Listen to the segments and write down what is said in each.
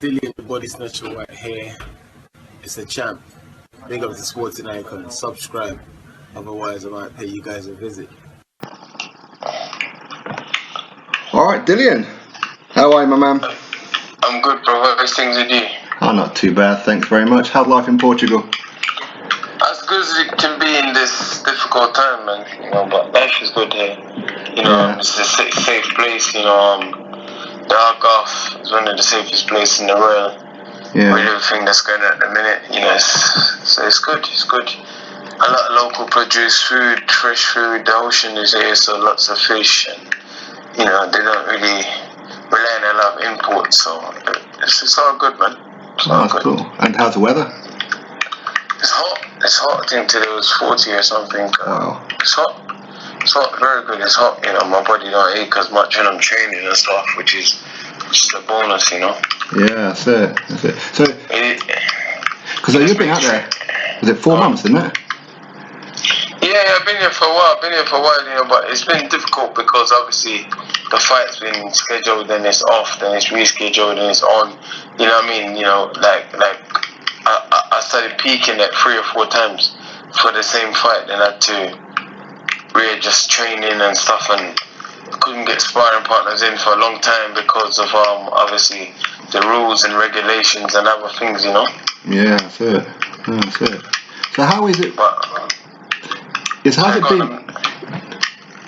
Dillian the Body Snatcher right here. It's a champ. Big up to Sporting Icon. Subscribe. Otherwise, I might pay you guys a visit. Alright, Dillian. How are you, my man? I'm good, bro. How's things with you? Oh, not too bad, thanks very much. How's life in Portugal? As good as it can be in this difficult time, man. You know, but life is good here. You know, It's a safe place. You know, the Algarve is one of the safest places in the world. Yeah. With everything that's going on at the minute, you know, so it's good. It's good. A lot of local produce food, fresh food. The ocean is here, so lots of fish. And, you know, they don't really rely on a lot of imports, so it's all good, man. It's all that's good. Cool. And how's the weather? It's hot. It's hot. I think today was 40 or something. Wow. It's hot. It's hot. Very good. It's hot. You know, my body don't ache as much when I'm training and stuff, which is a bonus. You know. Yeah, that's it. So, because you've been out there, was it 4 months, isn't it? Yeah, I've been here for a while. You know, but it's been difficult because obviously the fight's been scheduled, then it's off, then it's rescheduled, then it's on. You know what I mean? You know, like I started peaking like 3 or 4 times for the same fight, then I had to readjust training and stuff, and couldn't get sparring partners in for a long time because of obviously the rules and regulations and other things, you know. Yeah, that's it. That's it. So how is it?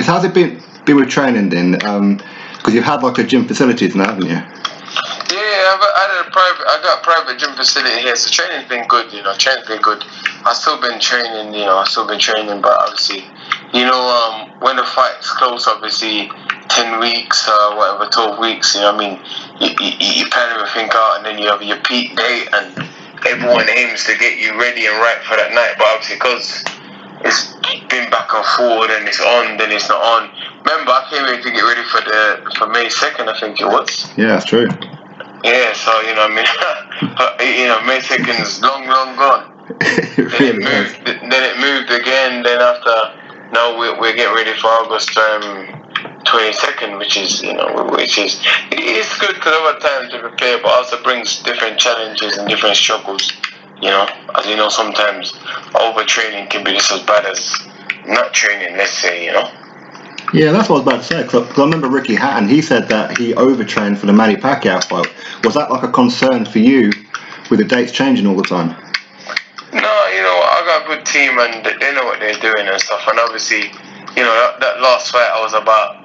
How's it been with training then? Because you've had like a gym facilities now, haven't you? Yeah, I got private gym facility here, so training's been good, you know. Training's been good. I've still been training, but obviously, you know, when the fight's close, obviously 10 weeks or whatever, 12 weeks, you know what I mean, you plan everything out, and then you have your peak date, and everyone aims to get you ready and right for that night, but obviously because it's been back and forward, and it's on, then it's not on. Remember, I came here to get ready for May 2nd, I think it was. Yeah, that's true. Yeah, so, you know what I mean, you know, May 2nd is long gone. Then it moved again, then after, now we're getting ready for August 22nd, which is it's good because over time to prepare, but also brings different challenges and different struggles. You know, as you know, sometimes overtraining can be just as bad as not training, let's say, you know. Yeah, that's what I was about to say, because I remember Ricky Hatton, he said that he overtrained for the Manny Pacquiao fight. Was that like a concern for you with the dates changing all the time? No, you know, I got a good team and they know what they're doing and stuff, and obviously, you know, that last fight I was about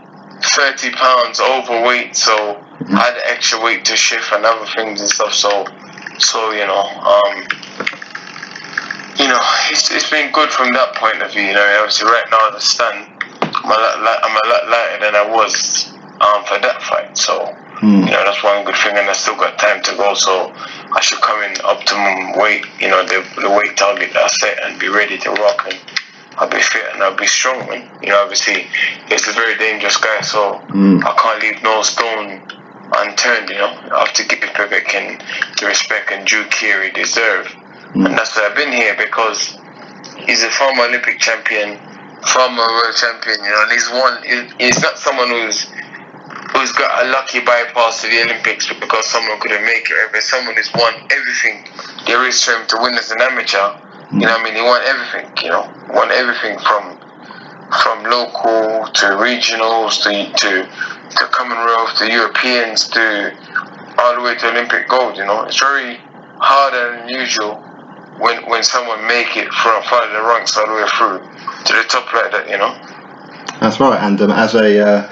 30 pounds overweight, so I had extra weight to shift and other things and stuff, so you know, it's been good from that point of view. You know, obviously right now as I stand, I'm a lot lighter than I was for that fight. So you know, that's one good thing, and I still got time to go. So I should come in optimum weight. You know, the weight target that I set, and be ready to rock, and I'll be fit and I'll be strong. And you know, obviously it's a very dangerous guy, so I can't leave no stone unturned. You know, I have to give Povetkin the respect and due care he deserves. And that's why I've been here, because he's a former Olympic champion, former world champion, you know, and he's not someone who's got a lucky bypass to the Olympics because someone couldn't make it, but someone who's won everything there is for him to win as an amateur. You know what I mean? He won everything, you know, won everything from local to regionals to Commonwealth to Europeans to all the way to Olympic gold, you know. It's very hard and unusual when someone make it from part of the ranks all the way through to the top like that, you know. That's right, and as a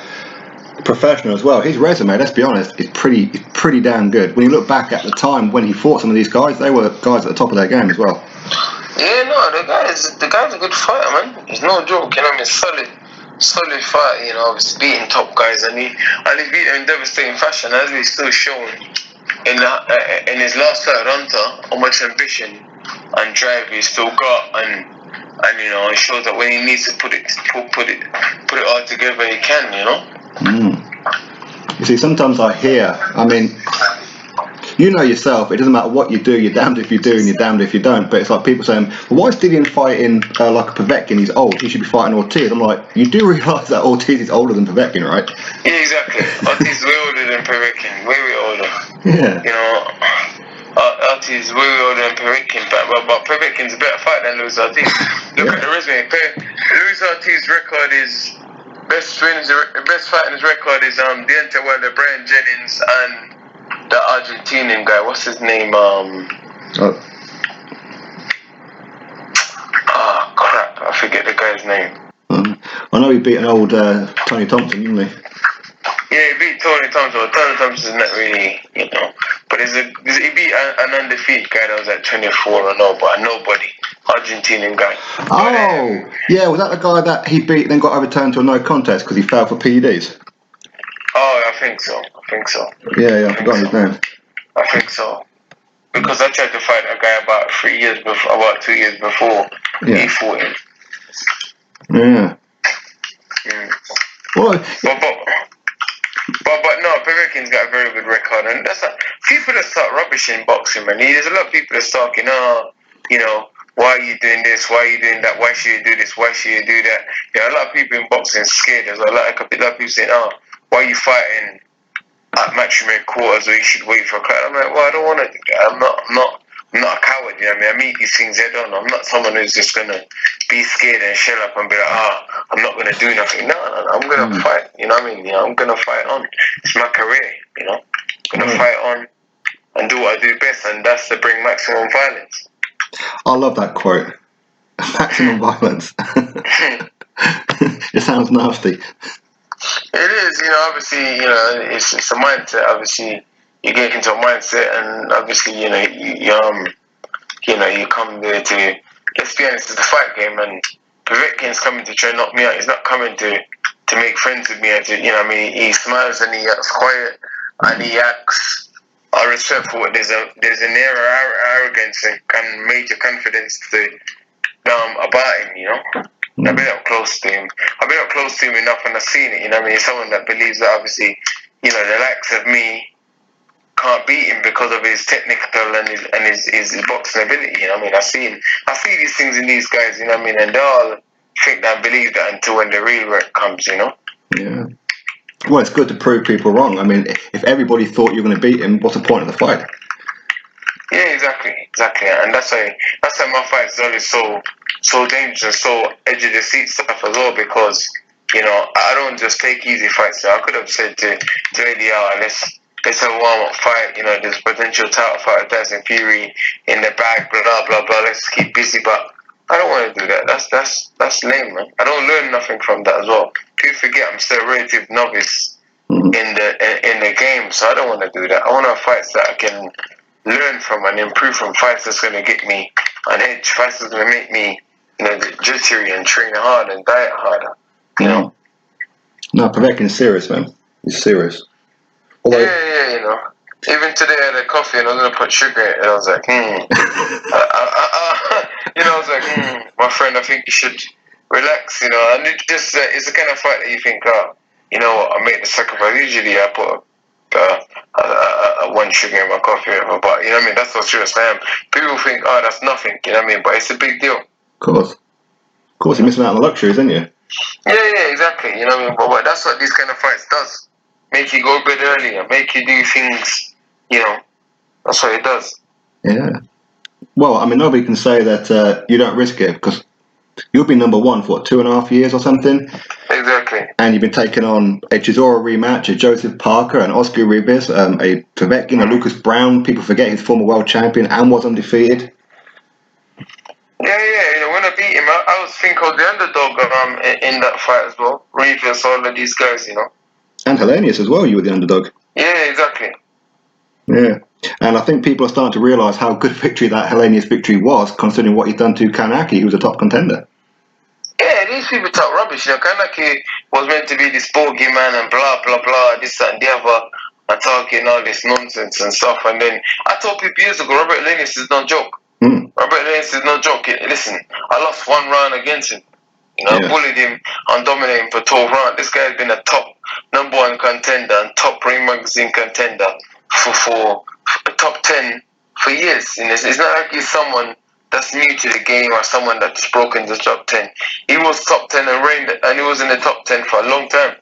professional as well, his resume, let's be honest, is pretty damn good. When you look back at the time when he fought some of these guys, they were guys at the top of their game as well. Yeah, no, the guy's a good fighter, man. He's no joke, you know. I mean, solid fight, you know. He's beating top guys, and he beat them in devastating fashion, as he's still shown in his last fight at Hunter, how much ambition and drive he's still got, and you know, it shows that when he needs to put it all together, he can, you know. You see, sometimes I hear, I mean, you know yourself, it doesn't matter what you do, you're damned if you do and you're damned if you don't, but it's like people saying, well, why is Dillian fighting like a Povetkin? He's old, he should be fighting Ortiz. I'm like, you do realise that Ortiz is older than Povetkin, right? Yeah, exactly. Ortiz is way older than Povetkin, way older. Yeah. You know, Ortiz way older than Povetkin, but Povetkin's a better fighter than Luis Ortiz. Look at the resume. Luis Ortiz's record is best fight in his record is Deontay Wilder, Brian Jennings, and the Argentinian guy. What's his name? Crap! I forget the guy's name. I know he beat an old Tony Thompson, didn't he? Yeah, he beat Tony Thompson. Well, Tony Thompson's not really, but he beat an undefeated guy that was at 24 or no, but a nobody Argentinian guy. Oh, yeah, was that the guy that he beat then got overturned to a no contest because he fell for PEDs? Oh, I think so. Yeah, I forgot his name. I think so. Because I tried to fight a guy about 2 years before he fought him. Yeah. Well, but no, Povetkin's got a very good record, and that's people that start rubbishing boxing, man. There's a lot of people that's talking, why are you doing this? Why are you doing that? Why should you do this? Why should you do that? A lot of people in boxing are scared. There's a lot of people saying, why are you fighting at matchmake quarters where you should wait for a crowd? I'm like, well, I don't want to do that. I'm not a coward, I meet these things head on. I'm not someone who's just gonna be scared and shell up and be like, I'm not gonna do nothing. No, I'm gonna fight. I'm gonna fight on. It's my career. I'm gonna fight on and do what I do best, and that's to bring maximum violence. I love that quote. Maximum violence. It sounds nasty. It is, obviously, it's a mindset. Obviously, you get into a mindset, and obviously, you come there to. Let's be honest, it's a fight game, and Povetkin's coming to try and knock me out. He's not coming to make friends with me. He smiles and he acts quiet, and he acts respectful. There's an air of arrogance and major confidence about him. I've been up close to him. I've been up close to him enough, and I've seen it. He's someone that believes that obviously, the likes of me can't beat him because of his technical and his boxing ability. I see these things in these guys. And they all think that and believe that until when the real work comes. Yeah. Well, it's good to prove people wrong. If everybody thought you were going to beat him, what's the point of the fight? Yeah, exactly, and that's why my fights are always so dangerous and so edge of the seat stuff as well, because I don't just take easy fights. I could have said to Eddie, let's have a warm-up fight. There's potential title fight with Tyson Fury in the bag, blah blah blah. Let's keep busy, but I don't want to do that. That's lame, man. I don't learn nothing from that as well. People forget I'm still a relative novice in the game, so I don't want to do that. I want to have fights that I can learn from and improve from, fights that's going to get me an edge, fights that's going to make me, jittery and train hard and diet harder, No, Povetkin's serious, man. He's serious. Although, yeah. Even today I had a coffee and I was going to put sugar in it, and I was like, I was like, my friend, I think you should relax, and it's the kind of fight that you think, I make the sacrifice. Usually I put one sugar in my coffee, but that's how serious I am. People think, that's nothing, but it's a big deal. Of course, you're missing out on the luxuries, aren't you? Yeah, exactly. But that's what these kind of fights does. Make you go a bit earlier, make you do things. That's what it does. Yeah. Well, nobody can say that you don't risk it, because you'll be number one for 2.5 years or something. Exactly. And you've been taking on a Chisora rematch, a Joseph Parker, an Oscar Ruiz, a Povetkin, a Lucas Brown. People forget he's former world champion and was undefeated. Yeah. When I beat him, I was thinking of the underdog in that fight as well. Ruiz, all of these guys, And Hellenius as well, you were the underdog. Yeah, exactly. Yeah. And I think people are starting to realise how good victory that Hellenius victory was, considering what he'd done to Kanaki, who was a top contender. Yeah, these people talk rubbish. Kanaki was meant to be this bogey man and blah, blah, blah, this and the other, and talking all this nonsense and stuff. And then I told people years ago, Robert Hellenius is no joke. Robert Hellenius is no joke. Listen, I lost one round against him. I bullied him and dominated him for 12 rounds. This guy has been a top number 1 contender and top Ring Magazine contender for top 10 for years. It's not like he's someone that's new to the game or someone that's broken the top 10. He was top 10 and reigned, and he was in the top 10 for a long time,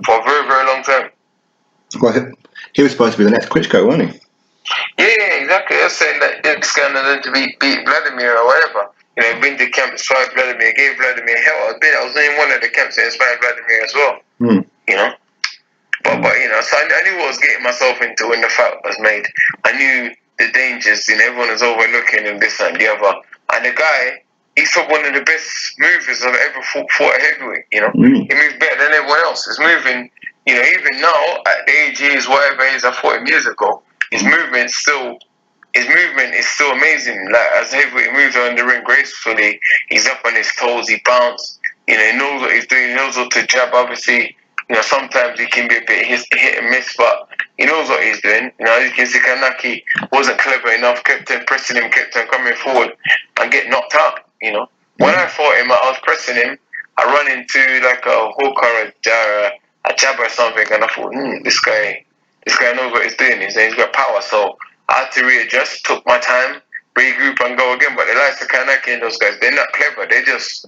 for a very, very long time. Well, he was supposed to be the next Klitschko, wasn't he? Yeah, exactly. I was saying that this guy wanted to beat Vladimir or whatever. You know, been to camp, inspired Vladimir, gave Vladimir hell. I was in one of the camps that inspired Vladimir as well. You know? But you know, so I knew what I was getting myself into when the fight was made. I knew the dangers, you know, everyone was overlooking and this and the other. And the guy, he's one of the best movers I've ever fought a heavyweight, you know. He moves better than everyone else. He's moving, you know, even now, at the age he is, whatever it is, I fought him years ago, his movement is still amazing. Like, as heavyweight, he moves around the ring gracefully. He's up on his toes, he bounces. You know, he knows what he's doing, he knows what to jab, obviously. You know, sometimes he can be a bit hit and miss, but he knows what he's doing. You know, as you can see, Kanaki wasn't clever enough, kept on pressing him, kept on coming forward and get knocked out, you know. When I fought him, I was pressing him, I run into like a hook or a jab or something, and I thought, this guy knows what he's doing. He's got power, so I had to readjust, took my time, regroup and go again. But the likes of Kanaki and those guys, they're not clever. They're just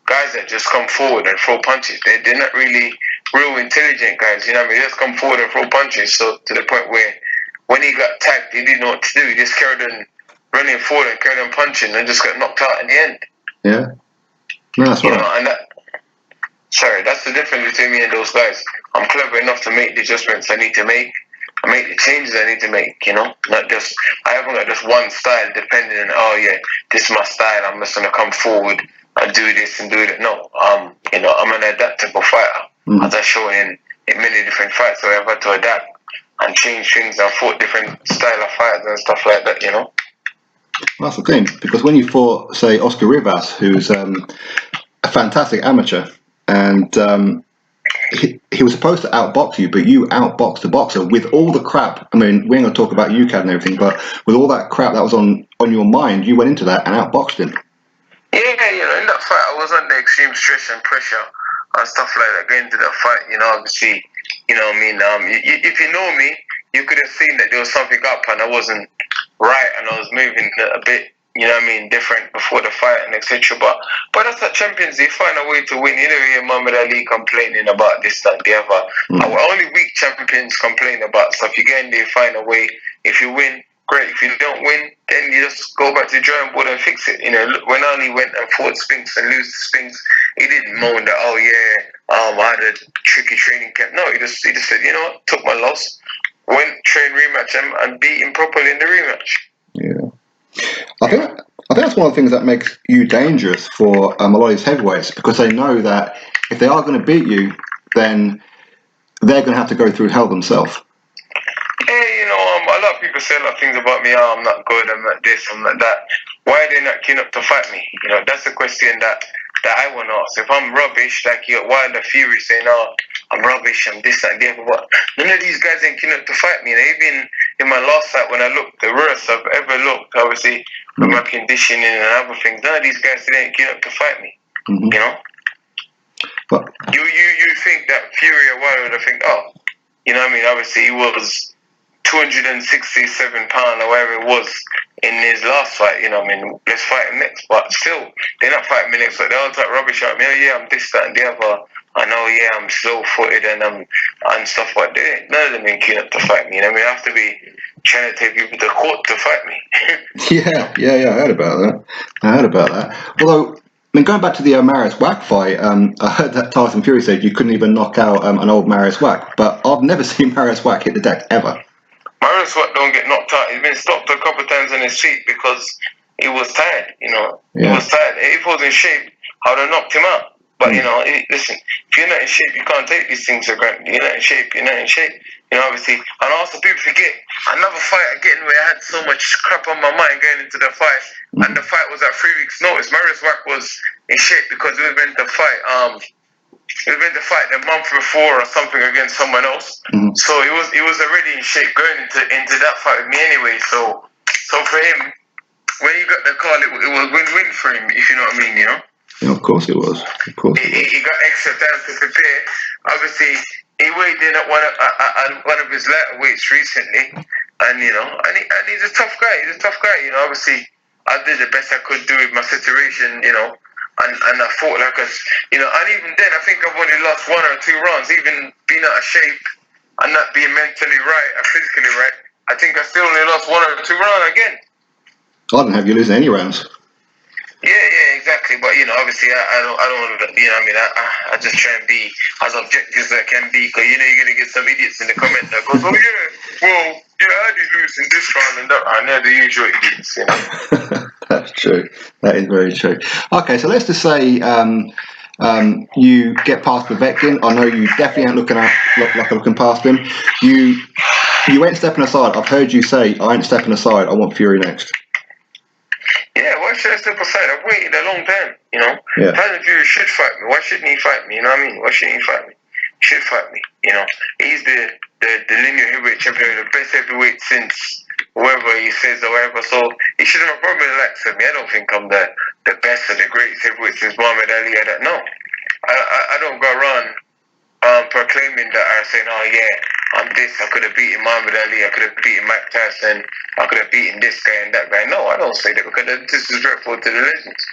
guys that just come forward and throw punches. They're not really real intelligent guys, you know what I mean? They just come forward and throw punches. So to the point where when he got tagged, he didn't know what to do. He just carried on running forward and carried on punching and just got knocked out in the end. Yeah. No, that's right. You know, and that's the difference between me and those guys. I'm clever enough to make the adjustments I need to make. I make the changes I need to make, you know? Not just, I haven't got just one style depending on, this is my style, I'm just going to come forward and do this and do that. No, you know, I'm an adaptable fighter, as I show in many different fights. So I've had to adapt and change things and fought different style of fighters and stuff like that, you know. That's the thing, because when you fought, say, Oscar Rivas, who's a fantastic amateur, and he was supposed to outbox you, but you outboxed the boxer with all the crap. I mean, we ain't going to talk about UCAD and everything, but with all that crap that was on your mind, you went into that and outboxed him. Yeah, you know, in that fight, I was under extreme stress and pressure and stuff like that. Going into that fight, you know, obviously, you know what I mean? If you know me, you could have seen that there was something up and I wasn't right and I was moving a bit, you know what I mean, different before the fight and etc. But that's at Champions League, find a way to win. You never hear Muhammad Ali complaining about this, that, the other. Only weak champions complain about stuff. You get in there, find a way. If you win, great. If you don't win, then you just go back to the drawing board and fix it. You know, when Ali went and fought Spinks and lose to Spinks, he didn't moan that, I had a tricky training camp. No, he just said, you know what, took my loss, went, train rematch and beat him properly in the rematch. Yeah. I think that's one of the things that makes you dangerous for a lot of these heavyweights, because they know that if they are going to beat you, then they're going to have to go through hell themselves. Yeah, you know, a lot of people say a lot of things about me. I'm not good, I'm not this, I'm not that. Why are they not keen up to fight me? You know, that's the question that I want to ask. If I'm rubbish, like you got Wilder, Fury saying, I'm rubbish, I'm this, and the other, but none of these guys ain't keen up to fight me. You know, even in my last fight, when I looked the worst I've ever looked, obviously, with my conditioning and other things, none of these guys didn't keen up to fight me. You know? But you think that Fury or Wilder, I think, you know what I mean? Obviously, he was 267 pounds or whatever it was in his last fight, you know what I mean? Let's fight him next. But still, they're not fighting me next. Like, they all talk rubbish at me. I'm this, that, and the other. I know, I'm slow-footed and stuff like that. None of them ain't keen up to fight me. You know what I mean? I have to be trying to take people to court to fight me. Yeah, I heard about that. Although, I mean, going back to the Marius Wack fight, I heard that Tyson Fury said you couldn't even knock out an old Marius Wack, but I've never seen Marius Wack hit the deck, ever. Marius Wack don't get knocked out. He's been stopped a couple of times on his feet because he was tired, you know. Yeah. He was tired. If he was in shape, I would have knocked him out. But, you know, listen, if you're not in shape, you can't take these things for granted. You're not in shape. You know, obviously. And also, people forget, another fight again where I had so much crap on my mind going into the fight, and the fight was at 3 weeks' notice. Marius Wack was in shape because we were meant to fight. We were meant to fight the month before or something against someone else. So he was already in shape going into that fight with me anyway. So for him, when he got the call, it was win-win for him, if you know what I mean, you know? Yeah, of course it was. He got extra time to prepare. Obviously, he weighed in at one of his lighter weights recently, and you know, and he's a tough guy. You know, obviously, I did the best I could do with my situation, you know, and I fought like you know, and even then, I think I've only lost 1 or 2 rounds, even being out of shape and not being mentally right or physically right. I think I still only lost 1 or 2 rounds again. I didn't have you losing any rounds. Yeah, exactly. But obviously, I don't want to. I mean, I just try and be as objective as I can be, because you're gonna get some idiots in the comment that goes, "Oh yeah, well, I did lose in this round and that round." They're the usual idiots, That's true. That is very true. Okay, so let's just say you get past Povetkin. I know you definitely ain't looking past him. You ain't stepping aside. I've heard you say, "I ain't stepping aside. I want Fury next." Yeah, why should I step aside? I've waited a long time, Yeah. Tyson Fury should fight me. Why shouldn't he fight me? You know what I mean? Why shouldn't he fight me? He should fight me, He's the linear heavyweight champion, the best heavyweight since whoever he says or whatever. So he should have a problem with likes of me. I don't think I'm the best or the greatest heavyweight since Muhammad Ali. I don't go around proclaiming that I saying, "Oh yeah, I'm this. I could have beaten Muhammad Ali. I could have beaten Mike Tyson. I could have beaten this guy and that guy." No, I don't say that, because that's disrespectful to the legends.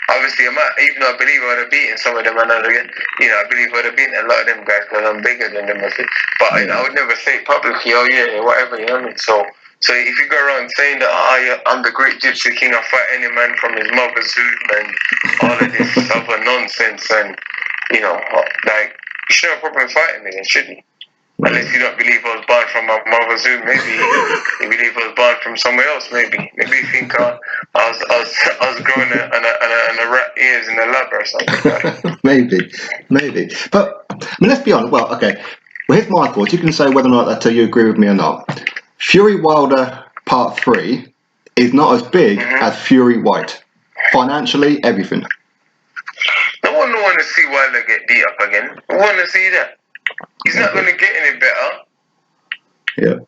Obviously, even though I believe I would have beaten some of them, and again, I believe I would have beaten a lot of them guys because I'm bigger than them. But I would never say publicly, "Oh yeah, whatever." You know what I mean? So if you go around saying that, "Oh yeah, I'm the great Gypsy King, I fight any man from his mother's womb," and all of this other nonsense, and like, you should have a problem fighting me, then, shouldn't you? Unless you don't believe I was born from my mother's womb, maybe you believe I was born from somewhere else. Maybe you think I was growing a rat ears in a lab or something. maybe. But I mean, let's be honest. Well, okay. Well, here's my thoughts. You can say whether or not you agree with me or not. Fury Wilder Part 3 is not as big as Fury Whyte. Financially, everything. No one want to see Wilder get beat up again. I want to see that. He's not going to get any better. Yeah.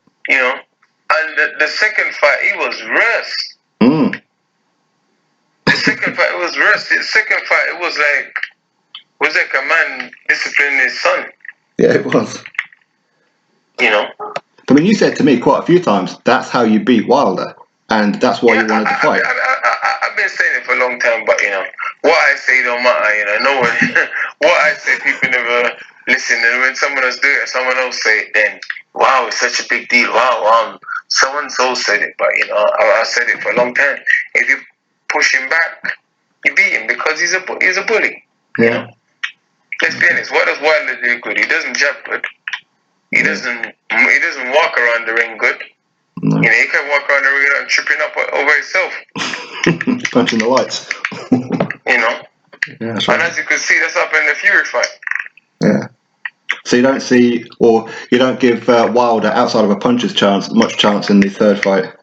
And the second fight, he was rest. The second fight, it was rest. The second fight, it was like a man disciplining his son. Yeah, it was. I mean, you said to me quite a few times, that's how you beat Wilder, and that's why you wanted to fight. I've been saying it for a long time, but what I say don't matter. No one. What I say, people never listen. And when someone else do it, or someone else say it, then wow, it's such a big deal. Wow, so and so said it, but I said it for a long time. If you push him back, you beat him because he's a bully. Yeah. Let's be honest. What does Wilder do good? He doesn't jab good. He doesn't walk around the ring good. No. He can walk around the ring and tripping up over himself. Punching the lights. Yeah, that's right. And as you can see, that's happened in the Fury fight. Yeah. So you don't see, or you don't give Wilder, outside of a puncher's chance, much chance in the third fight.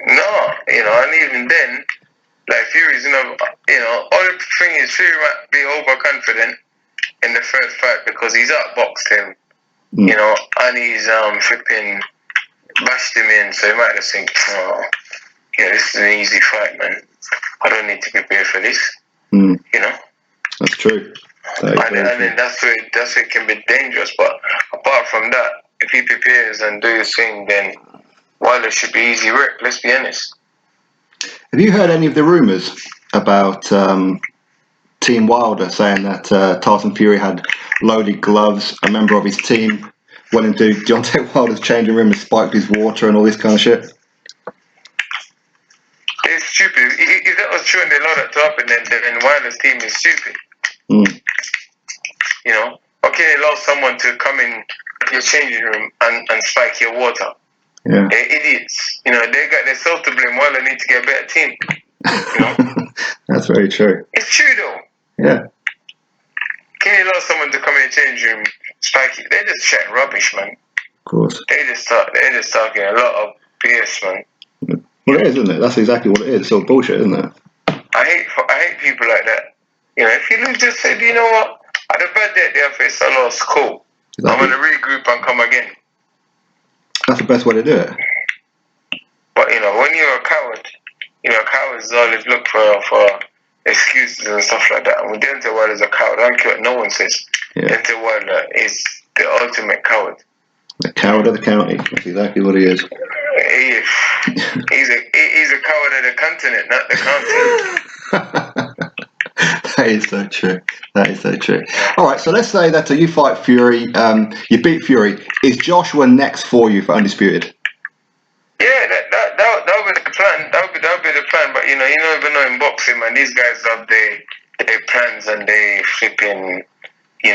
No, and even then, like Fury's, only thing is Fury might be overconfident in the third fight because he's outboxed him, and he's flipping bashed him in, so he might just think, "Oh, this is an easy fight, man. I don't need to prepare for this." That's true. And then that's where it can be dangerous. But apart from that, if he prepares and do his thing, then Wilder should be easy work. Let's be honest. Have you heard any of the rumours about Team Wilder saying that Tyson Fury had loaded gloves? A member of his team went into Deontay Wilder's changing room and spiked his water and all this kind of shit? It's stupid. If that was true and they allowed that to happen, then Wilder's team is stupid. Okay, allow someone to come in your changing room and spike your water. Yeah. They're idiots. They got themselves to blame. Wilder need to get a better team. That's very true. It's true though. Yeah. Can you allow someone to come in your changing room, spike it? They're just chatting rubbish, man. Of course. They're just talking a lot of BS, man. Well, it is, isn't it? That's exactly what it is. It's all bullshit, isn't it? I hate people like that. If you just said, "You know what? I had a bad day there, face I lost. Cool. Exactly. I'm gonna regroup and come again." That's the best way to do it. But when you're a coward, cowards always look for excuses and stuff like that. And when Deontay Wilder's a coward, I don't care what no one says. Yeah. Deontay Wilder is the ultimate coward. The coward of the county. That's exactly what he is. He's a coward of the continent, not the county. That is so true. That is so true. All right, so let's say that you fight Fury, you beat Fury. Is Joshua next for you for Undisputed? Yeah, that would be the plan. That would be the plan. But you never know in boxing, man. These guys have their plans and they flipping. A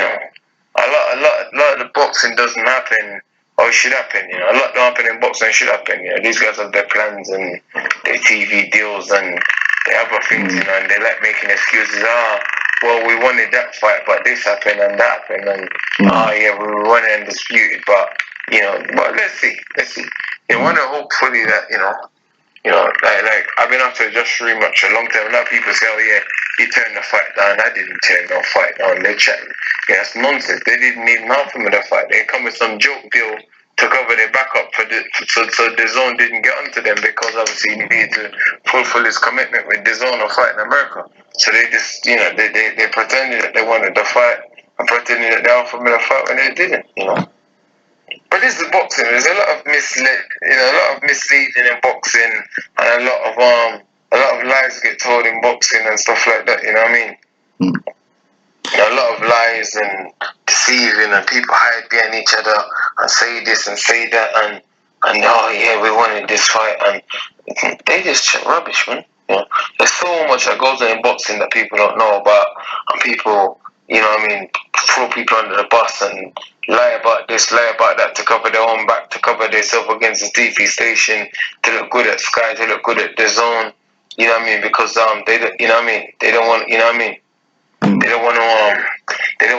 lot of the boxing doesn't happen or it should happen. A lot don't happen in boxing. It should happen. These guys have their plans and their TV deals and their other things. And they like making excuses. Well, we wanted that fight, but this happened and that happened, and yeah, we were running Undisputed, but but let's see. You want to hopefully that like I've been after Josh Rematch a long time. A lot of people say, oh yeah, he turned the fight down. I didn't turn no fight down. They're chatting. Yeah, that's nonsense. They didn't need nothing with the fight. They come with some joke deal to cover their backup so the zone didn't get onto them because obviously he needed to fulfill his commitment with the zone of fight in America. So they just they pretended that they wanted the fight and pretended that they offered me the fight when they didn't. But this is boxing. There's a lot of a lot of misleading in boxing, and a lot of lies get told in boxing and stuff like that. You know what I mean? A lot of lies and deceiving, and people hide behind each other and say this and say that, and oh yeah, we wanted this fight, and they just chat rubbish, man. There's so much that goes on in boxing that people don't know about, and people, throw people under the bus and lie about this, lie about that to cover their own back, to cover themselves against the TV station, to look good at Sky, to look good at the zone. You know what I mean? Because they don't, they don't want, they don't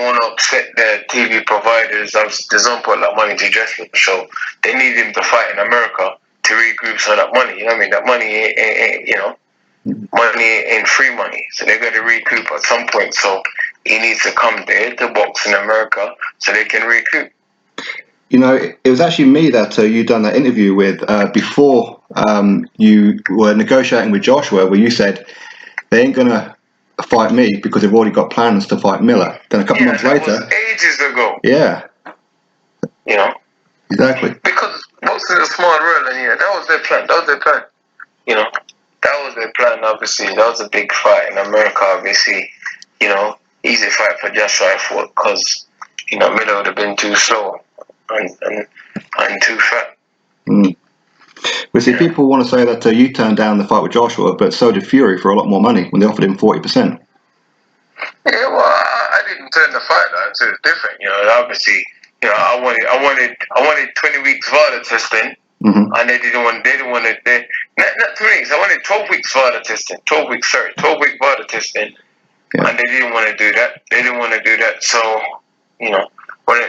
want to upset the TV providers. The zone put a lot of money to dress for the show. They need him to fight in America to recoup some of that money. You know what I mean? That money ain't money ain't free money, so they got to recoup at some point. So he needs to come there to box in America so they can recoup. It was actually me that you done that interview with before you were negotiating with Joshua, where you said they ain't gonna fight me because they've already got plans to fight Miller. Then a couple months later, was ages ago. Yeah. Exactly. Because boxing is a small world, and that was their plan. That was their plan. Obviously, that was a big fight in America. Obviously, easy fight for Joshua, I thought, because Miller would have been too slow and too fat. Well, see, people want to say that you turned down the fight with Joshua, but so did Fury for a lot more money when they offered him 40%. Yeah, well, I didn't turn the fight down. So it's different. Obviously, I wanted 20 weeks VADA testing, and they didn't want to. Not 20 weeks. I wanted 12 weeks VADA testing. 12 week VADA testing, and they didn't want to do that. So,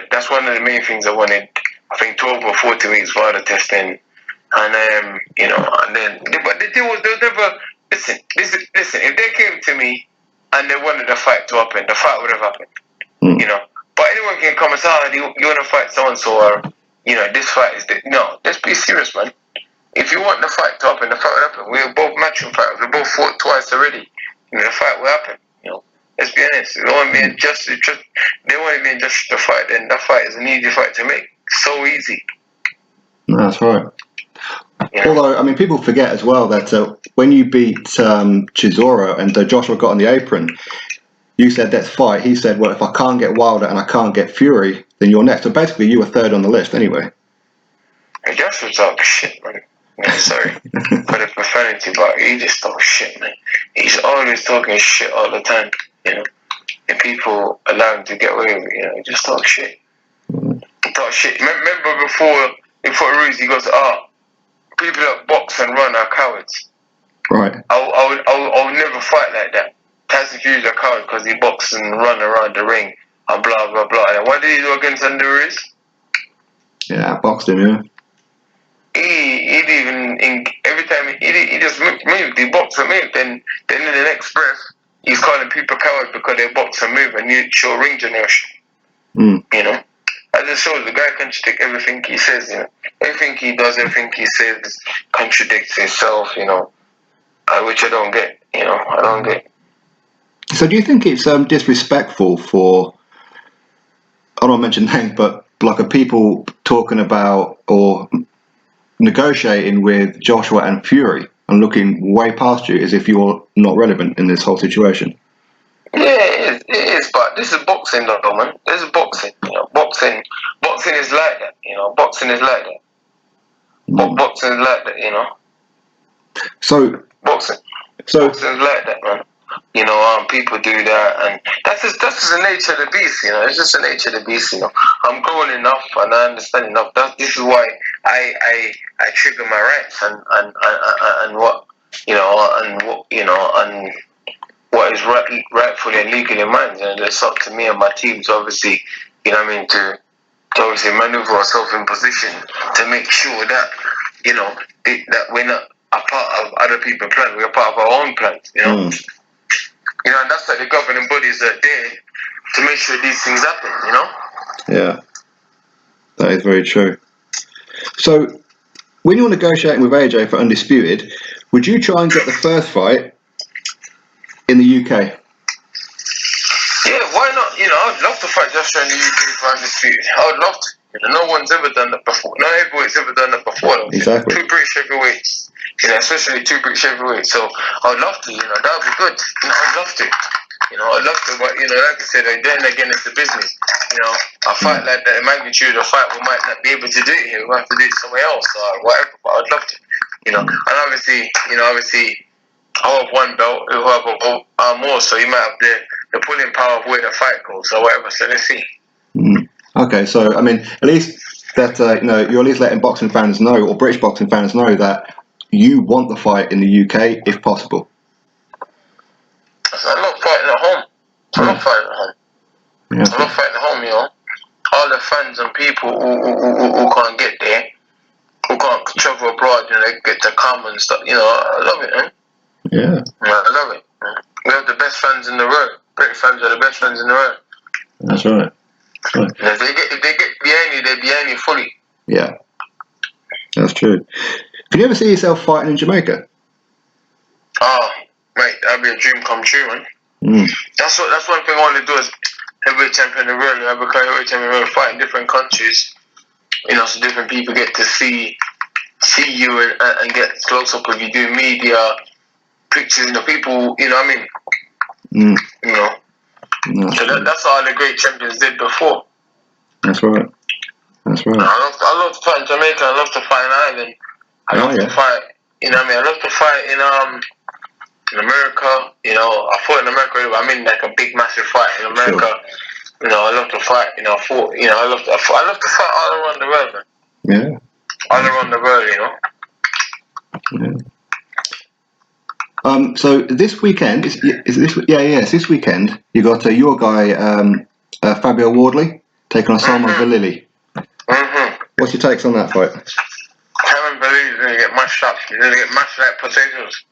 that's one of the main things I wanted. I think 12 or 14 weeks VADA testing. And and then, but the deal was they'll never listen. If they came to me and they wanted the fight to happen, the fight would have happened. But anyone can come and say, "Oh, you want to fight so and so," or this fight is no. Let's be serious, man. If you want the fight to happen, the fight will happen. We're both matchroom fighters. We both fought twice already. The fight will happen. Let's be honest. They want me just to fight. Then that fight is an easy fight to make. So easy. That's right. Although, people forget as well that when you beat Chisora and Joshua got on the apron, you said, let's fight. He said, well, if I can't get Wilder and I can't get Fury, then you're next. So basically, you were third on the list anyway. And Joshua talks shit, man. Sorry for the profanity, but he just talks shit, man. He's always talking shit all the time, And people allow him to get away with it, He just talks shit. He talks shit. Remember before Ruiz, he goes, people that box and run are cowards. Right. I would never fight like that. Tyson Fury is a coward because he boxes and run around the ring and blah blah blah. And what did he do against Ruiz? Yeah, I boxed him. Yeah. He even every time he just moved. He boxed and moved. Then in the next breath, he's calling people cowards because they box and move and you show ring generation. That just shows the guy contradicts everything he says, Everything he does, everything he says contradicts himself, which I don't get, I don't get. So do you think it's disrespectful for, I don't mention names, but like people talking about or negotiating with Joshua and Fury and looking way past you as if you're not relevant in this whole situation? Yeah, it is, but this is boxing though, man. This is boxing. Boxing is like that. Boxing is like that. Boxing is like that. So Boxing is like that, man. People do that, and that's just the nature of the beast. It's just the nature of the beast. I'm growing enough, and I understand enough. This is why I trigger my rights and what and what is rightfully and legally mine. It's up to me and my teams, obviously. To obviously maneuver ourselves in position to make sure that that we're not a part of other people's plans. We're part of our own plans. And that's like the governing bodies are there to make sure these things happen. Yeah, that is very true. So, when you're negotiating with AJ for Undisputed, would you try and get the first fight in the UK? Yeah, why not? I'd love to fight Joshua in the UK for Undisputed. I would love to. No one's ever done that before. No heavyweight's ever done that before. Exactly. 2 British heavyweights. Especially 2 British heavyweights. So I would love to. That would be good. I'd love to. I'd love to, but like I said, then again, it's the business. A fight like that, the magnitude of fight, we might not be able to do it here. We have to do it somewhere else or whatever. But I'd love to. And obviously, I have one belt, who have more, so you might have the pulling power of where the fight goes or whatever. So let's see. Okay, so I mean, at least that you're at least letting boxing fans know, or British boxing fans know, that you want the fight in the UK if possible. I'm not fighting at home. I'm not fighting at home. Yeah. I'm not fighting at home, All the fans and people who can't get there, who can't travel abroad, they get to come and stuff. I love it, man. Yeah. I love it. We have the best fans in the world. British fans are the best fans in the world. That's right. If they get behind you, they're behind you fully. Yeah, that's true. Can you ever see yourself fighting in Jamaica? Oh, mate, that'd be a dream come true, man. That's one thing I want to do as heavyweight champion of the world. I become heavyweight champion of the world, fight in different countries. So different people get to see you and get close up with you, do media pictures. People, what I mean. So that's all the great champions did before. That's right. That's right. I love to fight in Jamaica. I love to fight in Ireland. I love to fight. I love to fight in America. I fought in America. Like a big, massive fight in America. Sure. I love to fight. I love to fight all around the world, man. Yeah. All around the world, Yeah. So this weekend is this? Yeah. It's this weekend. You got your guy Fabio Wardley taking on Valilly. What's your takes on that fight? Valilly's gonna get mashed up. He's gonna get mashed like potatoes.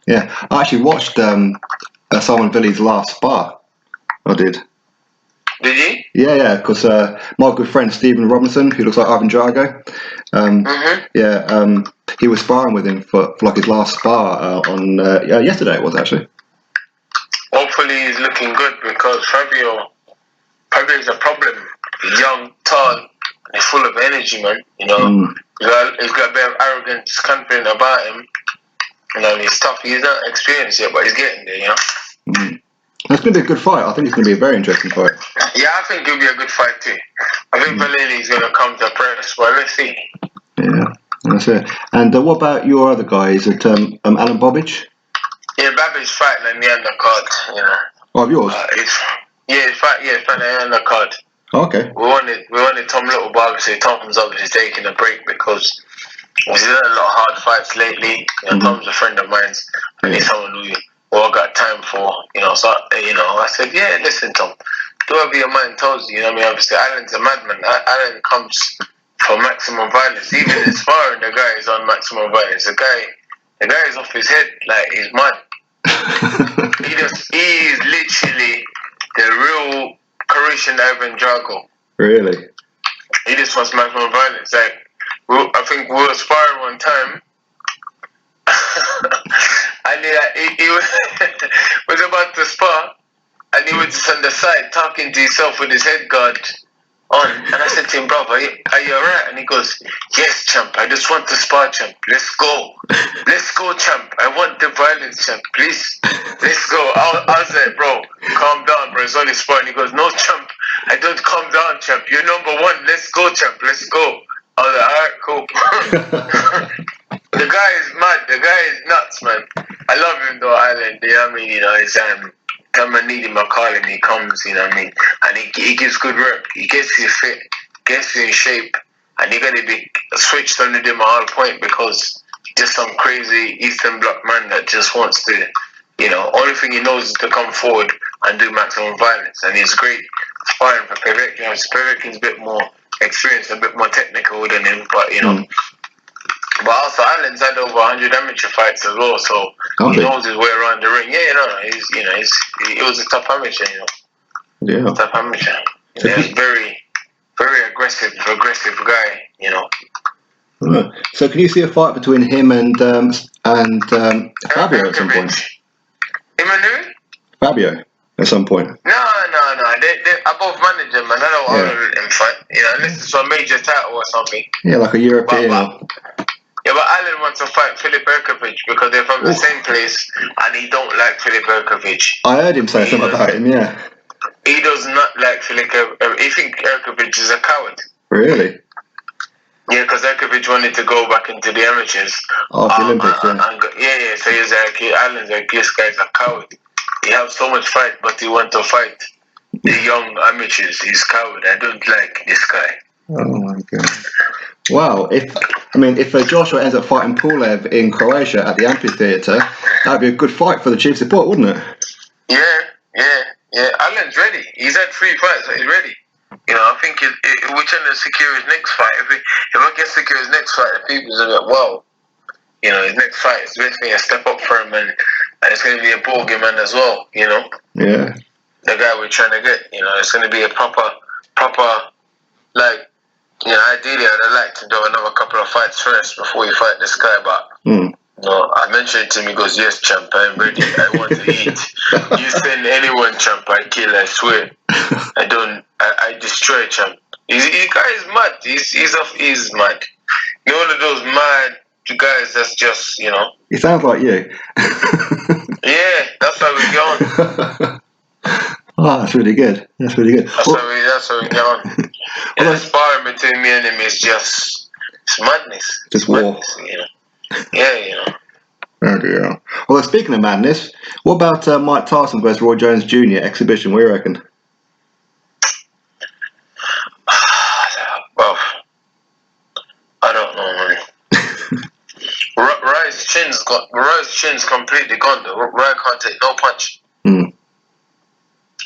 Yeah, I actually watched Valilly's last spar. I did. Did you? Yeah, because my good friend Stephen Robinson, who looks like Ivan Drago, he was sparring with him for like his last spar on yesterday. It was actually. Hopefully, he's looking good because Fabio is a problem. He's young, tall, he's full of energy, man. He's got a bit of arrogance, confident about him. He's tough. He's not experienced yet, but he's getting there. It's going to be a good fight. I think it's going to be a very interesting fight. Yeah, I think it'll be a good fight too. I think Valilly's going to come to press, but let's see. Yeah, that's it. And what about your other guy? Is it Alen Babic? Yeah, Babic's fighting in the undercard. Oh, of yours? He's fighting in the undercard. Okay. We wanted Tom Little, but obviously Tom's taking a break because he's done a lot of hard fights lately. Tom's a friend of mine. I need someone who I got time for. So I said, yeah, listen, Tom, do whatever your mind tells you. Obviously Alan's a madman. Alan comes for maximum violence. Even in sparring, the guy is on maximum violence. The guy is off his head, like he's mad. He is literally the real Croatian Ivan Drago. Really? He just wants maximum violence. Like, I think we were sparring one time, and he was about to spar, and he was just on the side talking to himself with his head guard on, and I said to him, bro, are you alright? And he goes, yes, champ, I just want to spar, champ. Let's go, champ. I want the violence, champ. Please, let's go. I was like, bro, calm down, bro. It's only spar. And he goes, no, champ, I don't calm down, champ. You're number one. Let's go, champ. Let's go. I was like, alright, cool. The guy is mad. The guy is nuts, man. I love him though, Alen. You know what I mean? You know, it's come and need him, I call him. He comes, you know what I mean? And he gives good work. He gets you fit, gets you in shape, and you're gonna be switched on him at all point because just some crazy Eastern Bloc man that just wants to, you know, only thing he knows is to come forward and do maximum violence. And he's great sparring for Povetkin. You know, Povetkin's a bit more experienced, a bit more technical than him, but you know. But also, Alan's had over 100 amateur fights as well, so he knows his way around the ring. Yeah, he was a top amateur, you know. Yeah. Top amateur. Yeah, he's very, very aggressive guy, you know. Right. So, can you see a fight between him and Fabio at some point? Him and who? Fabio at some point. No. I both manage them, and I don't want them fight. You know, unless it's for a major title or something. Yeah, like a European. Yeah, but Alen wants to fight Filip Hrgovic because they're from the same place, and he don't like Filip Hrgovic. I heard him say something about him. Yeah. He does not like Filip Hrgovic. He thinks Hrgovic is a coward. Really? Yeah, because Hrgovic wanted to go back into the amateurs. After the Olympics, yeah. So he's like, Alan's like, this guy's a coward. He has so much fight, but he wants to fight the young amateurs. He's coward. I don't like this guy. Oh my god! Wow, if Joshua ends up fighting Pulev in Croatia at the amphitheatre, that'd be a good fight for the chief support, wouldn't it? Yeah. Alan's ready. He's had 3 fights, so he's ready. You know, I think we're trying to secure his next fight. If I can secure his next fight, the people's gonna be like, wow. You know, his next fight is basically a step up for him, and it's going to be a ball game man as well. You know. Yeah. The guy we're trying to get. You know, it's going to be a proper, like. You know, ideally, I'd like to do another couple of fights first before you fight this guy, but you know, I mentioned it to him, he goes, yes, champ, I'm ready, I want to eat. You send anyone, champ, I kill, I swear. I destroy, champ. The guy is mad, he's mad. You're one of those mad guys that's just, you know. He sounds like you. Yeah, that's how we get on. Oh, that's really good. That's how we get on. The sparring between me and him is just madness. Just war. Madness, you know. Yeah, you know. Oh dear. Well, speaking of madness, what about Mike Tyson versus Roy Jones Jr. exhibition? What do you reckon? Well, I don't know, man. Roy's chin's completely gone though. Roy can't take no punch.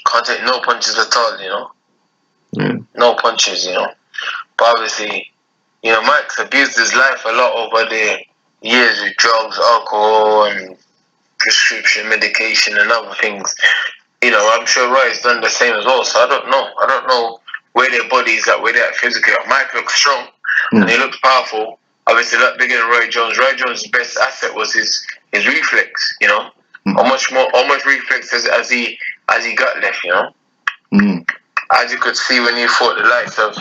Can't take no punches at all, you know. No punches, you know. But obviously, you know, Mike's abused his life a lot over the years with drugs, alcohol, and prescription medication and other things. You know, I'm sure Roy's done the same as well. So I don't know where their bodies at, where they're at physically. Mike looks strong and he looks powerful. Obviously, a lot bigger than Roy Jones. Roy Jones' best asset was his reflex. You know, how much reflex as he got left. You know. As you could see when he fought the likes of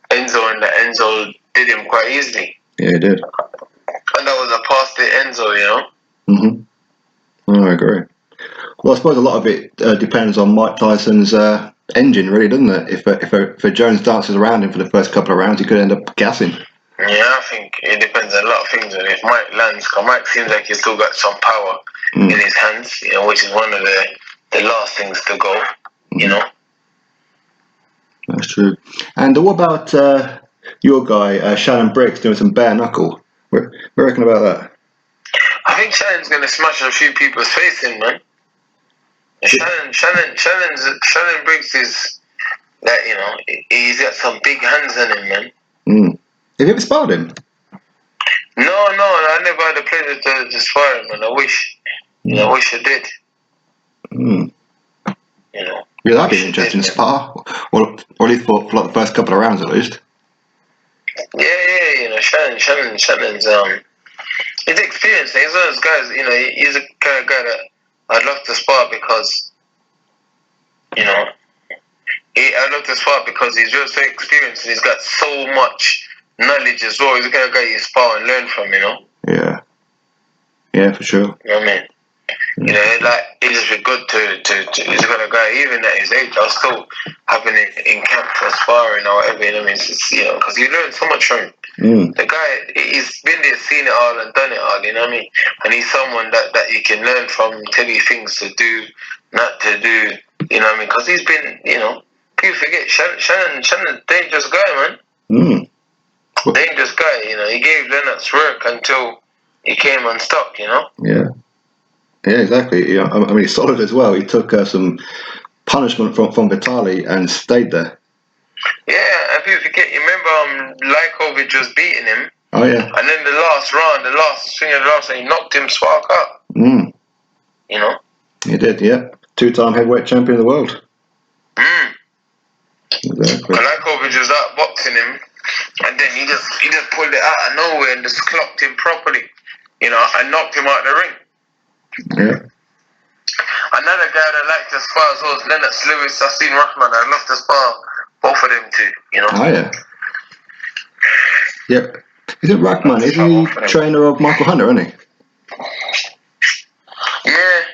Enzo, and the Enzo did him quite easily. Yeah, he did. And that was a past the Enzo, you know. Oh, I agree. Well, I suppose a lot of it depends on Mike Tyson's engine, really, doesn't it? If Jones dances around him for the first couple of rounds, he could end up gassing. Yeah, I think it depends on a lot of things. And if Mike lands, because Mike seems like he's still got some power in his hands, you know, which is one of the last things to go, you know. That's true. And what about your guy, Shannon Briggs, doing some bare knuckle? What do you reckon about that? I think Shannon's going to smash a few people's face in, man. Shannon Briggs is that, you know, he's got some big hands on him, man. Have you ever sparred him? No, I never had the pleasure to spar him, man. I wish I did. You know. Yeah, that'd be an interesting spar, or at least for like the first couple of rounds, at least. Yeah, you know, Shannon's he's experienced. He's one of those guys. You know, he's the kind of guy that I'd love to spar because, you know, I love this fight because he's just so experienced and he's got so much knowledge as well. He's the kind of guy you spar and learn from, you know? Yeah. Yeah, for sure. You know what I mean? You know, like, it just be good to he's the kind of guy, even at his age, I was still having it in camp for sparring or whatever, you know what I mean? It's just, you know, because you learn so much from him. The guy, he's been there, seen it all and done it all, you know what I mean? And he's someone that you can learn from, tell you things to do, not to do, you know what I mean? Because he's been, you know, people forget, Shannon, dangerous guy, man. Dangerous guy, you know. He gave Lennox work until he came unstuck, you know? Yeah. Yeah, exactly. Yeah, I mean, he's solid as well. He took some punishment from Valilly and stayed there. Yeah, and people forget, you remember Hrgovic was beating him? Oh, yeah. And then the last round, he knocked him spark up. You know? He did, yeah. 2-time heavyweight champion of the world. Exactly. And Hrgovic was out boxing him, and then he just pulled it out of nowhere and just clocked him properly, you know, and knocked him out the ring. Yeah. Another guy that I like to spar as well is Lennox Lewis. I've seen Rahman. I love to spar both of them too, you know. Oh, yeah. Yep. Is it Rahman? Is he trainer of Michael Hunter, isn't he? Yeah.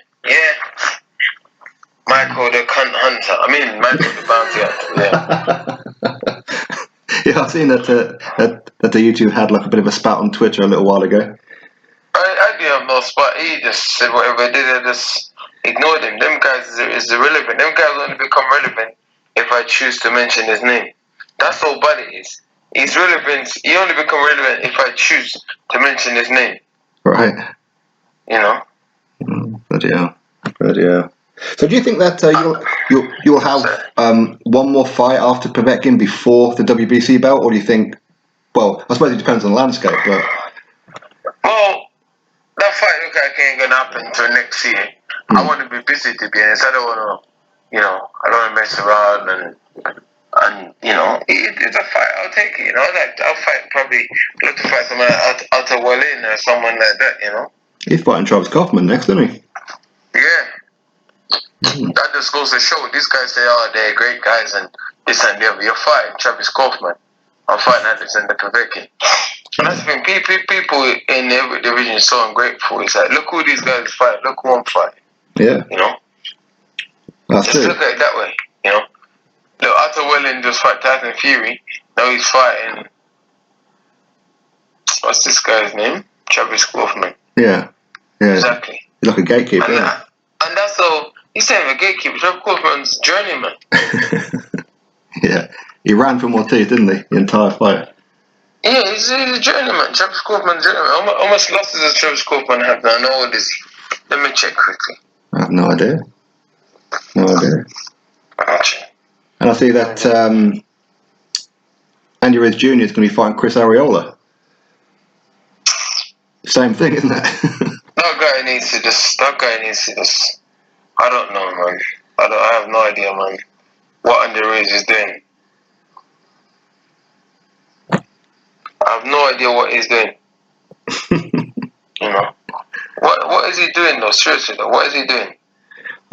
Michael the cunt hunter. I mean, Michael the bounty hunter, yeah. Yeah, I've seen that the YouTube had like a bit of a spat on Twitter a little while ago. I didn't have no spot. He just said whatever he did. I just ignored him. Them guys is irrelevant. Them guys only become relevant if I choose to mention his name. That's how bad it is. He's relevant. He only become relevant if I choose to mention his name. Right. You know. Bloody hell. So do you think that you'll have one more fight after Povetkin before the WBC belt, or do you think? Well, I suppose it depends on the landscape, but. Well, that fight look like ain't gonna happen until next year. I want to be busy, to be honest. I don't want to, you know, I don't want to mess around and you know, it's a fight. I'll take it. You know, I'll fight probably. Look to fight someone like Otto Wallin or someone like that. You know. He's fighting Travis Kauffman next, isn't he? Yeah. That just goes to show these guys say, oh, they're great guys and this and the other. You're fighting Travis Kauffman. I'm fighting Alexander Povetkin. And that's the thing. People in every division are so ungrateful. It's like, look who these guys fight. Look who I'm fighting. Yeah. You know? That's just true. Look at it that way. You know? Look, Otto Wallin just fought Tyson Fury. Now he's fighting. What's this guy's name? Travis Kauffman. Yeah. Exactly. He's like a gatekeeper. And that's all. He's saying a gatekeeper. Travis Kauffman's journeyman. Yeah. He ran from Ortiz, didn't he? The entire fight. Yeah, he's a journeyman. Travis Kauffman's journeyman. How much losses does Travis Kauffman have now? I know what this. Let me check quickly. I have no idea. Gotcha. And I see that Andy Ruiz Jr. is going to be fighting Chris Arreola. Same thing, isn't it? That guy needs to just. I don't know, man. I have no idea, man. What Andy Ruiz is doing. I have no idea what he's doing. You know. What is he doing though? Seriously though, what is he doing?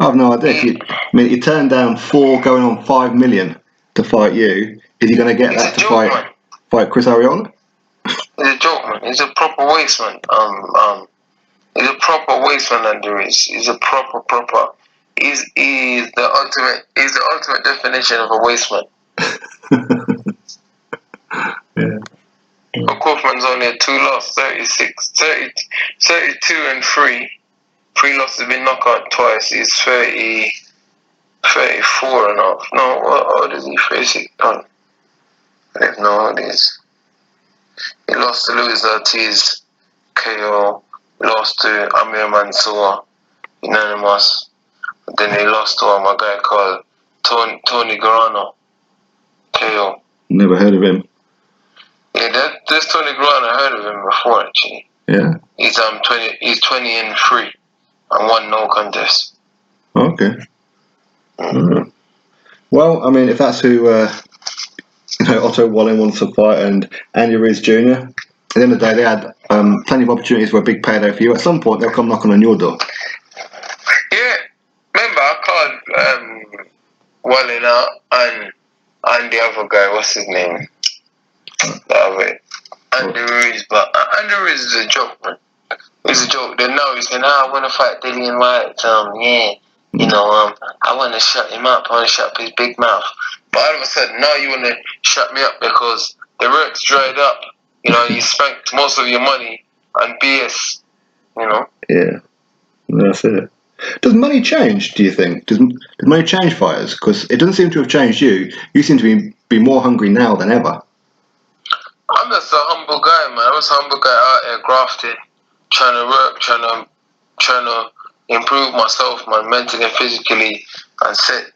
I have no idea. He turned down 4 going on 5 million to fight you. Is he going to get that to fight Chris Arreola? He's a joke, man. He's a proper waste man. He's a proper waste man, Andy Ruiz. He's a proper. He's the ultimate definition of a waste man. Yeah. But Kauffman's only had 2 losses, 32 and 3. 3 losses have been knockout twice. He's 34 and a half. No, what old is he? 36. I don't know what it is. He lost to Luis Ortiz, KO. Lost to Amir Mansour, unanimous. Then he lost to my guy called Tony Garano, KO. Never heard of him. Yeah, this Tony Garano, I heard of him before actually. Yeah. He's 20 and 3 and 1 no contest. Okay. Well, I mean, if that's who Otto Wallin wants to fight and Andy Ruiz Jr., at the end of the day, they had plenty of opportunities for a big payday for you. At some point, they'll come knocking on your door. Yeah. Remember, I called Wallin out and the other guy, what's his name? The other Andy Ruiz, but Andy Ruiz is a joke, man. It's a joke. Then now he's saying, I want to fight Dillian Whyte. I want to shut him up. I want to shut up his big mouth. But all of a sudden, now you want to shut me up because the work's dried up. You spent most of your money on BS. Yeah, that's it. Does money change, do you think? Does money change fighters? Because it doesn't seem to have changed you. You seem to be more hungry now than ever. I'm just a humble guy, man. I'm just a humble guy out here grafting, trying to work, trying to improve myself, man, mentally and physically, and set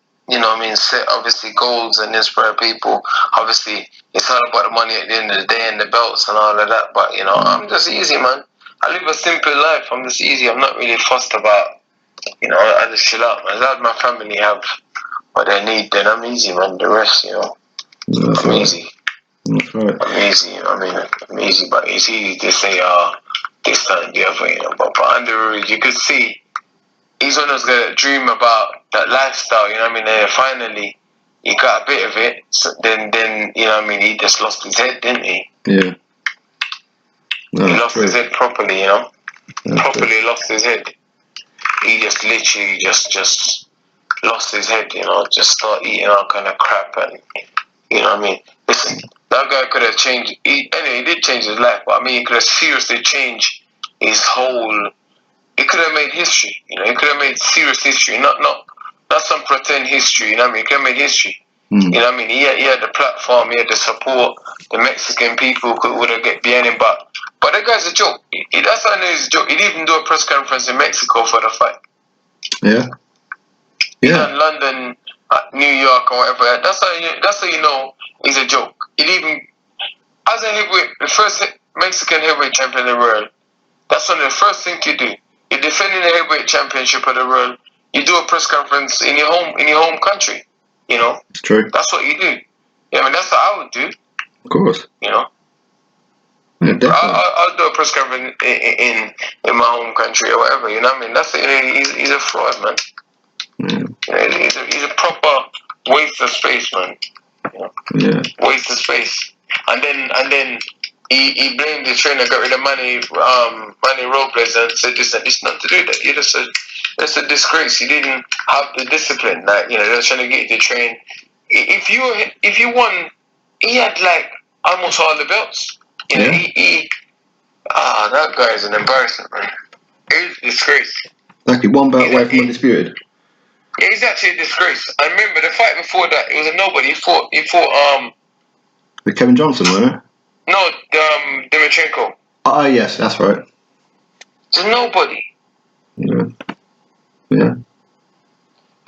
obviously goals and inspire people. Obviously, it's all about the money at the end of the day and the belts and all of that. But I'm just easy, man. I live a simple life. I'm just easy. I'm not really fussed about. I just chill out, man. As long as my family have what they need, then I'm easy, man. The rest, That's I'm right. easy. That's right. I'm easy. I'm easy, but it's easy to say, this, that, and the other, But under Ruiz, you could see he's one of those guys that dream about that lifestyle, And finally, he got a bit of it. So then, he just lost his head, didn't he? Yeah. No, he lost his head properly, Properly lost his head. He just literally just lost his head, just start eating all kind of crap and, Listen, that guy could have changed, he did change his life, but he could have seriously changed his whole, he could have made history, he could have made serious history, not some pretend history, He could have made history. He had the platform, he had the support, the Mexican people would have get behind him, but that guy's a joke. That's how I know he's a joke. He didn't even do a press conference in Mexico for the fight. Yeah. He done London, New York, or whatever. That's how you know he's a joke. As a heavyweight, the first Mexican heavyweight champion in the world, that's one of the first things you do. You're defending the heavyweight championship of the world. You do a press conference in your home country. It's true. That's what you do. That's what I would do. Of course. Yeah, definitely. I'll do a press conference in my home country or whatever. That's he's a fraud, man. He's a proper waste of space, man. Waste of space. And then he blamed the trainer, got rid of Manny Robles, and said this not to do that. That's a disgrace. You didn't have the discipline. They're trying to get you to train. If you won, he had like almost all the belts. That guy is an embarrassment, man. He's a disgrace. Exactly, one belt away from Undisputed. Yeah, he's actually a disgrace. I remember the fight before that. It was a nobody. He fought with Kevin Johnson, wasn't it? No, Dimitrenko. Oh, yes, that's right. It's nobody. Yeah.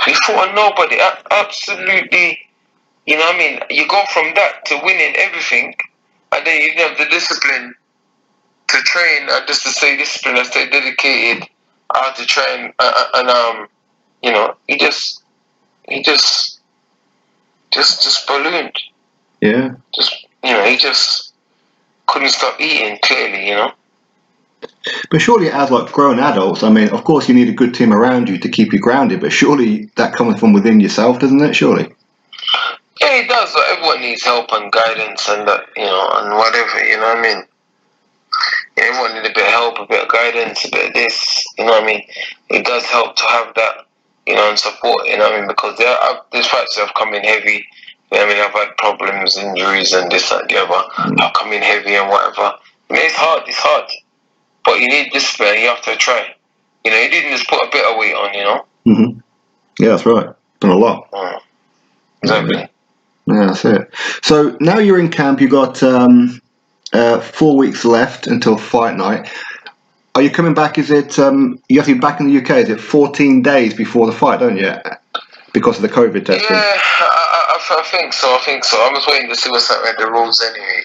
He fought a nobody. Absolutely. You go from that to winning everything, and then you have the discipline to train, just to stay disciplined and stay dedicated, to train, and he just ballooned. Yeah. He just couldn't stop eating, clearly, But surely as like grown adults, of course you need a good team around you to keep you grounded, but surely that comes from within yourself, doesn't it? Surely. Yeah, it does. Everyone needs help and guidance and and whatever, Everyone needs a bit of help, a bit of guidance, a bit of this, It does help to have that, and support, because these fights have come in heavy. I've had problems, injuries, and this and the other. I've come in heavy and whatever. It's hard. But you need discipline, you have to try. You didn't just put a bit of weight on, Mm-hmm. Yeah, that's right. Done a lot. Exactly. Yeah, that's it. So now you're in camp, you've got 4 weeks left until fight night. Are you coming back? Is it, you have to be back in the UK, is it 14 days before the fight, don't you? Because of the COVID testing. Yeah, I think so. I was waiting to see what's happening with the rules anyway.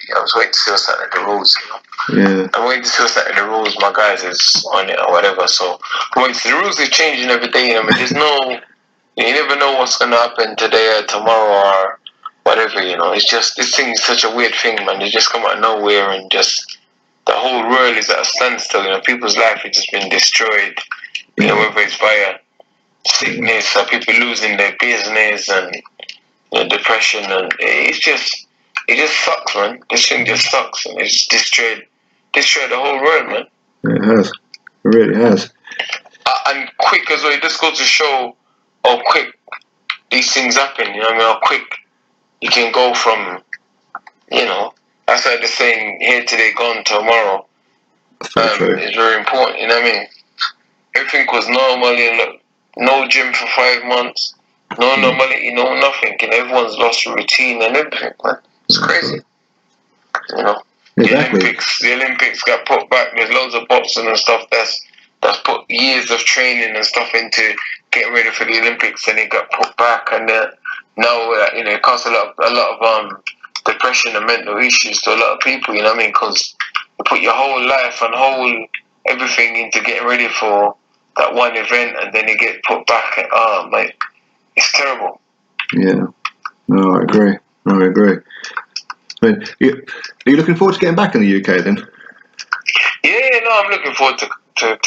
Yeah. I'm waiting to see what's happening with the rules. My guys is on it or whatever. So the rules are changing every day. There's no, you never know what's going to happen today or tomorrow or whatever. It's just, this thing is such a weird thing, man. You just come out of nowhere and just, the whole world is at a standstill. People's life has just been destroyed. Whether it's via sickness, people losing their business, and depression, and it just sucks, man. This thing just sucks, and it's destroyed the whole world, man. It has. It really has. And quick as well. It just goes to show how quick these things happen. You know what I mean? How quick you can go from, that's like the saying, here today, gone tomorrow. It's very important. You know what I mean? Everything was normal. No gym for 5 months. No normality. No nothing. And everyone's lost routine and everything, man. It's crazy. Exactly. The Olympics got put back. There's loads of boxing and stuff that's put years of training and stuff into getting ready for the Olympics, and it got put back. And now it caused a lot of depression and mental issues to a lot of people. You know what I mean? Because you put your whole life and everything into getting ready for that one event, and then you get put back. Mate, it's terrible. Yeah. No, I agree. I mean, are you looking forward to getting back in the UK then? Yeah, no, I'm looking forward to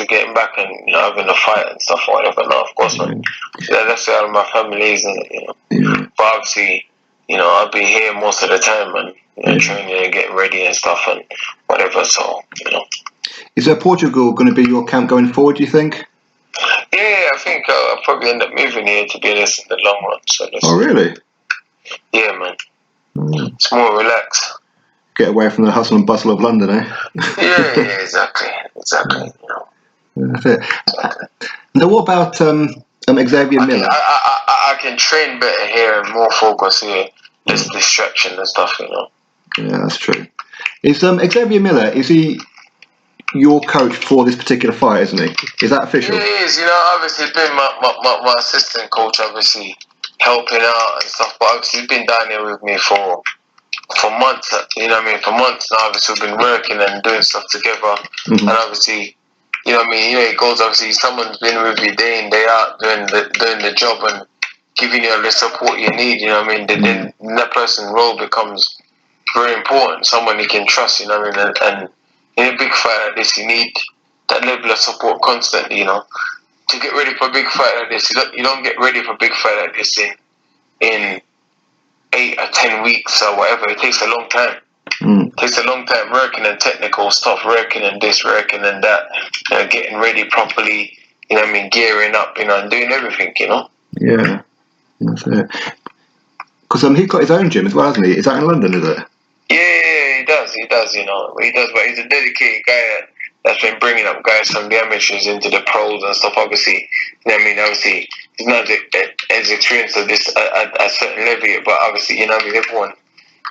getting back and having a fight and stuff or whatever. No, of course, man. Yeah, that's how my family is, Yeah. But obviously, I'll be here most of the time and training and getting ready and stuff and whatever. So, Is Portugal going to be your camp going forward, do you think? Yeah, I think I'll probably end up moving here, to be honest, in the long run. So really? Yeah, man. It's more relaxed. Get away from the hustle and bustle of London, eh? Yeah, exactly. That's it. Now, what about Xavier Miller? I can train better here and more focus here. Less distraction and stuff, Yeah, that's true. Is Xavier Miller, is he your coach for this particular fight, isn't he? Is that official? Yeah, he is. Obviously, he's been my assistant coach, obviously, helping out and stuff. But obviously, he's been down here with me for months. You know what I mean? For months now, obviously, we've been working and doing stuff together. And obviously, you know what I mean? It goes, obviously, someone's been with you day in, day out, doing the job and giving you the support you need. You know what I mean? Then that person's role becomes very important. Someone you can trust. You know what I mean? And in a big fight like this, you need that level of support constantly. To get ready for a big fight like this, you don't get ready for a big fight like this in 8 or 10 weeks or whatever. It takes a long time. It takes a long time working and technical stuff, working and this, working and that, getting ready properly, gearing up, and doing everything, Yeah, that's it. Because he's got his own gym as well, hasn't he? Is that in London, is it? Yeah, he does, he does, but he's a dedicated guy that's been bringing up guys from the amateurs into the pros and stuff, obviously. Obviously, he's not as experienced at this at a certain level, but obviously, everyone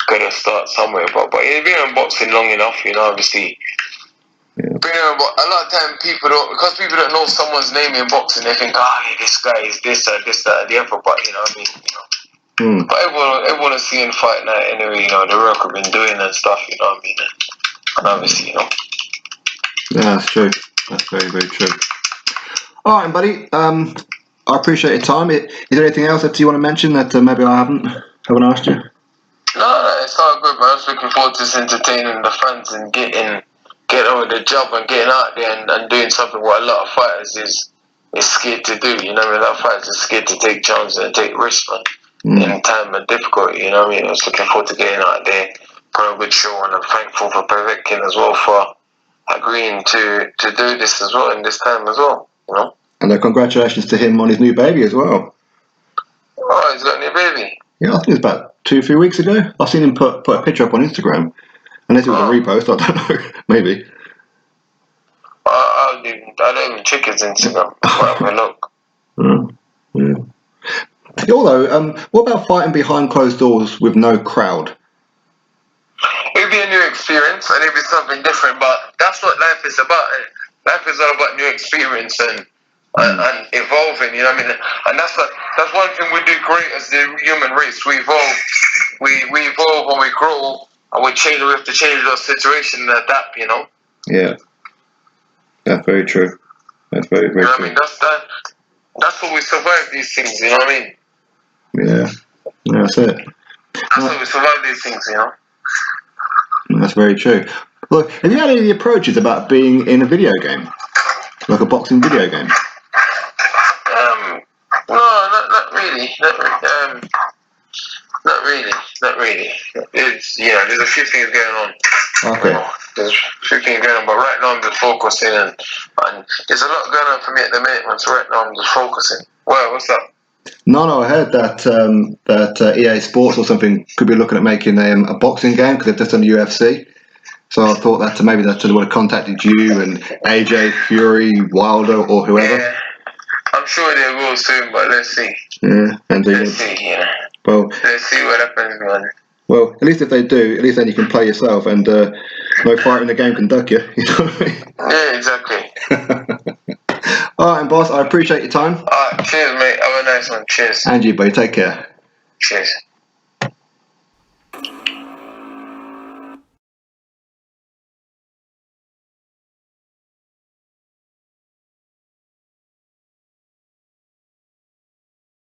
got to start somewhere. But he's been on boxing long enough, obviously. Yeah. But, a lot of time people don't know someone's name in boxing, they think, this guy is this or this, that, or the other, but, But everyone is seeing fight night anyway, the work we've been doing and stuff, and obviously, Yeah, that's true. That's very, very true. All right, buddy. I appreciate your time. Is there anything else that you want to mention that maybe I haven't asked you? No, it's all good, man. I'm just looking forward to just entertaining the fans and getting over the job and getting out there and doing something what a lot of fighters is scared to do. A lot of fighters are scared to take chances and take risks, man. In time and difficulty, I was looking forward to getting out there, put a good show, and I'm thankful for Povetkin as well for agreeing to do this as well in this time as well, And congratulations to him on his new baby as well. Oh, he's got a new baby? Yeah, I think it's about 2-3 weeks ago. I've seen him put a picture up on Instagram. Unless it was a repost, I don't know. Maybe. I don't even check his Instagram. I'll have a look. Yeah. Although, what about fighting behind closed doors with no crowd? It'd be a new experience and it'd be something different, but that's what life is about. Life is all about new experience and evolving, And that's one thing we do great as the human race. We evolve. We evolve and we grow, and we have to change our situation and adapt, Yeah. That's very true. That's very, very true. That's what we survive these things, you know what I mean? Yeah. That's it. That's how we survive these things, That's very true. Look, have you had any approaches about being in a video game? Like a boxing video game? Not really. It's there's a few things going on. Okay. There's a few things going on, but right now I'm just focusing, and there's a lot going on for me at the minute. So right now I'm just focusing. Well, what's up? No, I heard that EA Sports or something could be looking at making a boxing game because they've just done the UFC. So I thought that maybe they would have contacted you and AJ, Fury, Wilder, or whoever. Yeah, I'm sure they will soon, but let's see. Yeah, and let's see. Well, let's see what happens, man. Well, at least if they do, at least then you can play yourself, and no fighter in the game can duck you. You know what I mean? Yeah, exactly. All right, and boss, I appreciate your time. All right, cheers, mate. Have a nice one. Cheers. And you, buddy. Take care. Cheers.